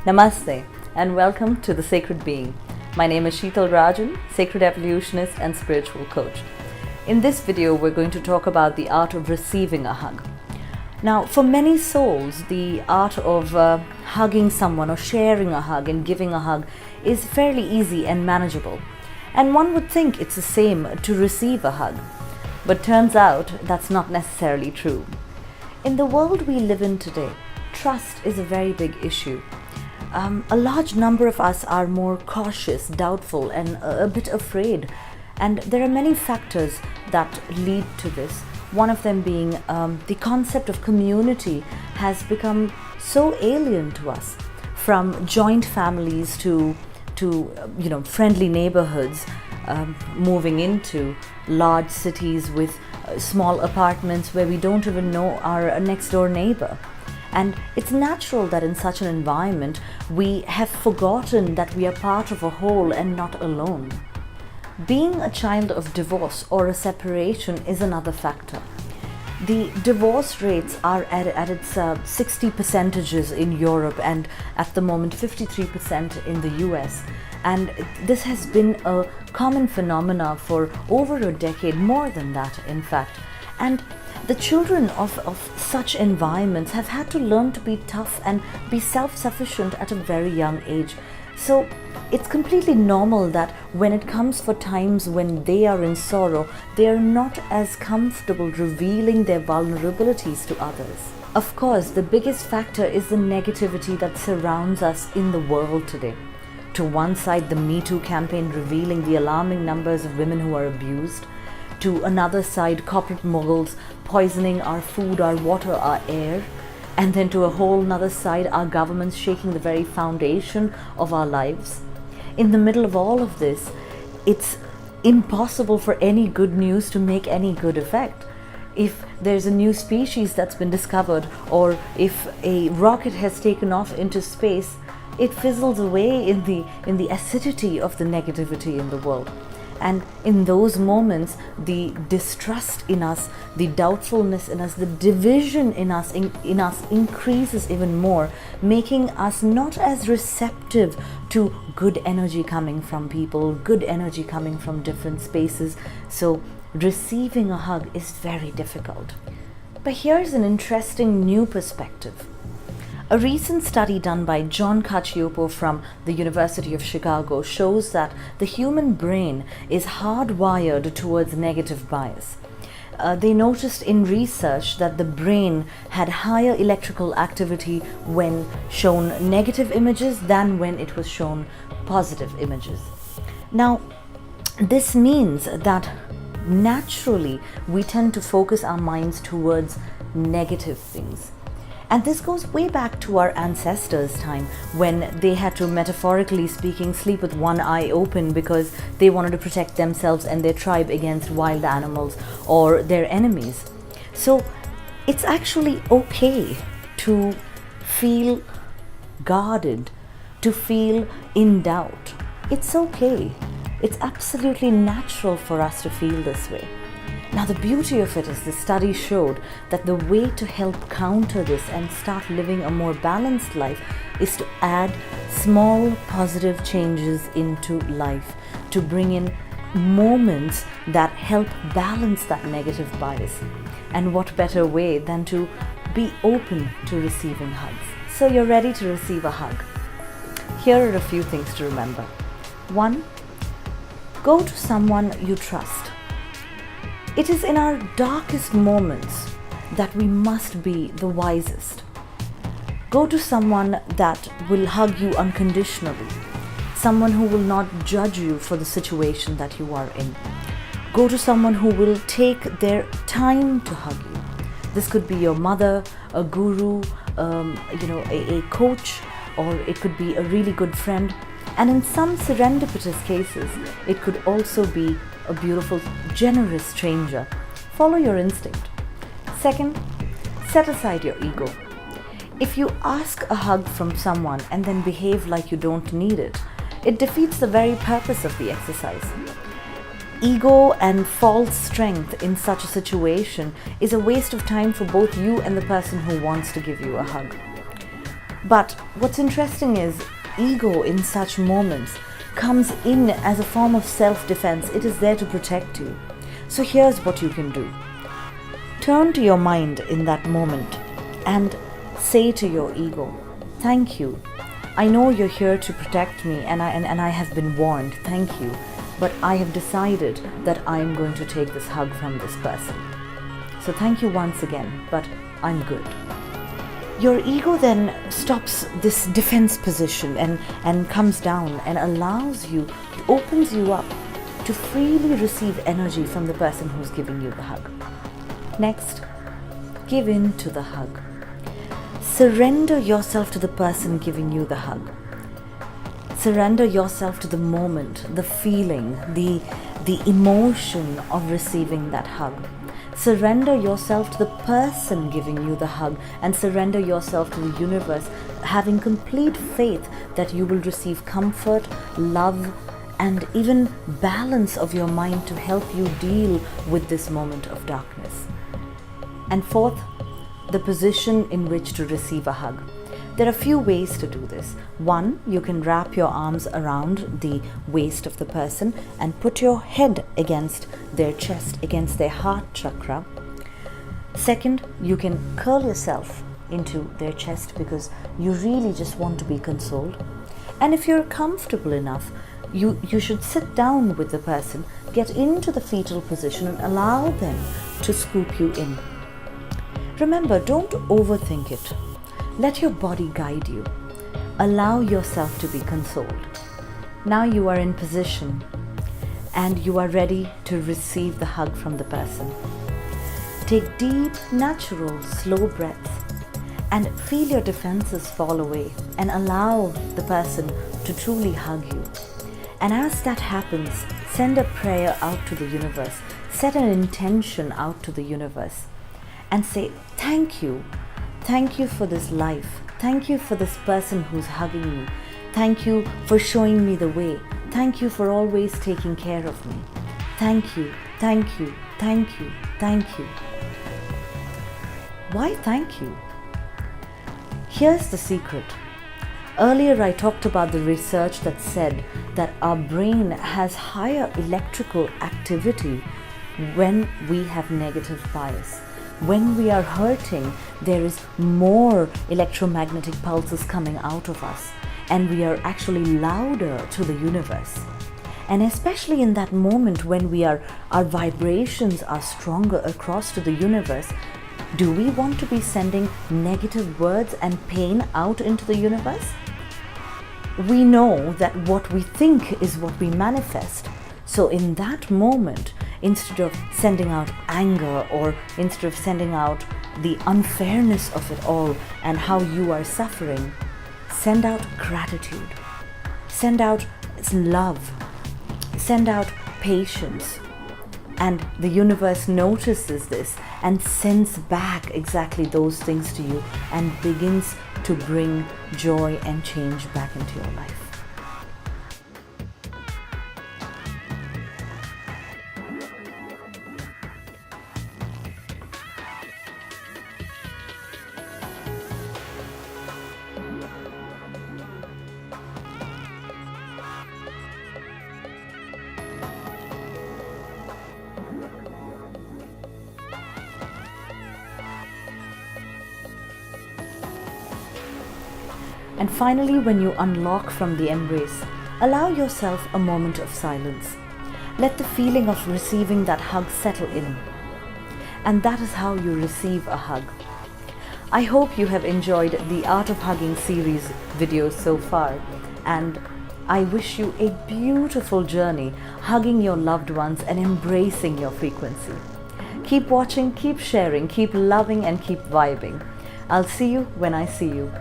Namaste and welcome to The Sacred Being. My name is Sheetal Rajan, sacred evolutionist and spiritual coach. In this video, we're going to talk about the art of receiving a hug. Now, for many souls, the art of hugging someone or sharing a hug and giving a hug is fairly easy and manageable. And one would think it's the same to receive a hug. But turns out that's not necessarily true. In the world we live in today, trust is a very big issue. A large number of us are more cautious, doubtful, and a bit afraid. And there are many factors that lead to this. One of them being the concept of community has become so alien to us. From joint families to friendly neighborhoods, moving into large cities with small apartments where we don't even know our next door neighbor. And it's natural that in such an environment, we have forgotten that we are part of a whole and not alone. Being a child of divorce or a separation is another factor. The divorce rates are at its 60% in Europe and at the moment 53% in the US. And this has been a common phenomena for over a decade, more than that in fact. And the children of such environments have had to learn to be tough and be self-sufficient at a very young age. So it's completely normal that when it comes for times when they are in sorrow, they are not as comfortable revealing their vulnerabilities to others. Of course, the biggest factor is the negativity that surrounds us in the world today. To one side, the Me Too campaign revealing the alarming numbers of women who are abused. To another side, corporate moguls poisoning our food, our water, our air. And then to a whole nother side, our governments shaking the very foundation of our lives. In the middle of all of this, it's impossible for any good news to make any good effect. If there's a new species that's been discovered, or if a rocket has taken off into space, it fizzles away in the acidity of the negativity in the world. And in those moments, the distrust in us, the doubtfulness in us, the division in us increases even more, making us not as receptive to good energy coming from people, good energy coming from different spaces. So receiving a hug is very difficult. But here's an interesting new perspective. A recent study done by John Cacioppo from the University of Chicago shows that the human brain is hardwired towards negative bias. They noticed in research that the brain had higher electrical activity when shown negative images than when it was shown positive images. Now, this means that naturally we tend to focus our minds towards negative things. And this goes way back to our ancestors' time when they had to, metaphorically speaking, sleep with one eye open because they wanted to protect themselves and their tribe against wild animals or their enemies. So it's actually okay to feel guarded, to feel in doubt. It's okay. It's absolutely natural for us to feel this way. Now, the beauty of it is the study showed that the way to help counter this and start living a more balanced life is to add small positive changes into life, to bring in moments that help balance that negative bias. And what better way than to be open to receiving hugs? So you're ready to receive a hug. Here are a few things to remember. 1. Go to someone you trust. It is in our darkest moments that we must be the wisest. Go to someone that will hug you unconditionally, someone who will not judge you for the situation that you are in. Go to someone who will take their time to hug you. This could be your mother, a guru, a coach, or it could be a really good friend. And in some serendipitous cases, it could also be a beautiful, generous stranger. Follow your instinct. 2nd, set aside your ego. If you ask a hug from someone and then behave like you don't need it, it defeats the very purpose of the exercise. Ego and false strength in such a situation is a waste of time for both you and the person who wants to give you a hug. But what's interesting is ego in such moments comes in as a form of self-defense. It is there to protect you. So here's what you can do. Turn to your mind in that moment and say to your ego, thank you. I know you're here to protect me and I have been warned. Thank you. But I have decided that I am going to take this hug from this person. So thank you once again, but I'm good. Your ego then stops this defense position and comes down and allows you, opens you up to freely receive energy from the person who's giving you the hug. Next, give in to the hug. Surrender yourself to the person giving you the hug. Surrender yourself to the moment, the feeling, the emotion of receiving that hug. Surrender yourself to the person giving you the hug and surrender yourself to the universe, having complete faith that you will receive comfort, love, and even balance of your mind to help you deal with this moment of darkness. And fourth, the position in which to receive a hug. There are a few ways to do this. One, you can wrap your arms around the waist of the person and put your head against their chest, against their heart chakra. Second, you can curl yourself into their chest because you really just want to be consoled. And if you're comfortable enough, you should sit down with the person, get into the fetal position and allow them to scoop you in. Remember, don't overthink it. Let your body guide you. Allow yourself to be consoled. Now you are in position and you are ready to receive the hug from the person. Take deep, natural, slow breaths and feel your defenses fall away and allow the person to truly hug you. And as that happens, send a prayer out to the universe. Set an intention out to the universe and say, thank you. Thank you for this life. Thank you for this person who's hugging me. Thank you for showing me the way. Thank you for always taking care of me. Thank you, thank you, thank you, thank you. Why thank you? Here's the secret. Earlier I talked about the research that said that our brain has higher electrical activity when we have negative bias. When we are hurting, there is more electromagnetic pulses coming out of us, and we are actually louder to the universe. And especially in that moment when our vibrations are stronger across to the universe, do we want to be sending negative words and pain out into the universe? We know that what we think is what we manifest. So in that moment, instead of sending out anger or instead of sending out the unfairness of it all and how you are suffering, send out gratitude, send out love, send out patience. And the universe notices this and sends back exactly those things to you and begins to bring joy and change back into your life. And finally, when you unlock from the embrace, allow yourself a moment of silence. Let the feeling of receiving that hug settle in. And that is how you receive a hug. I hope you have enjoyed the Art of Hugging series videos so far, and I wish you a beautiful journey hugging your loved ones and embracing your frequency. Keep watching, keep sharing, keep loving, and keep vibing. I'll see you when I see you.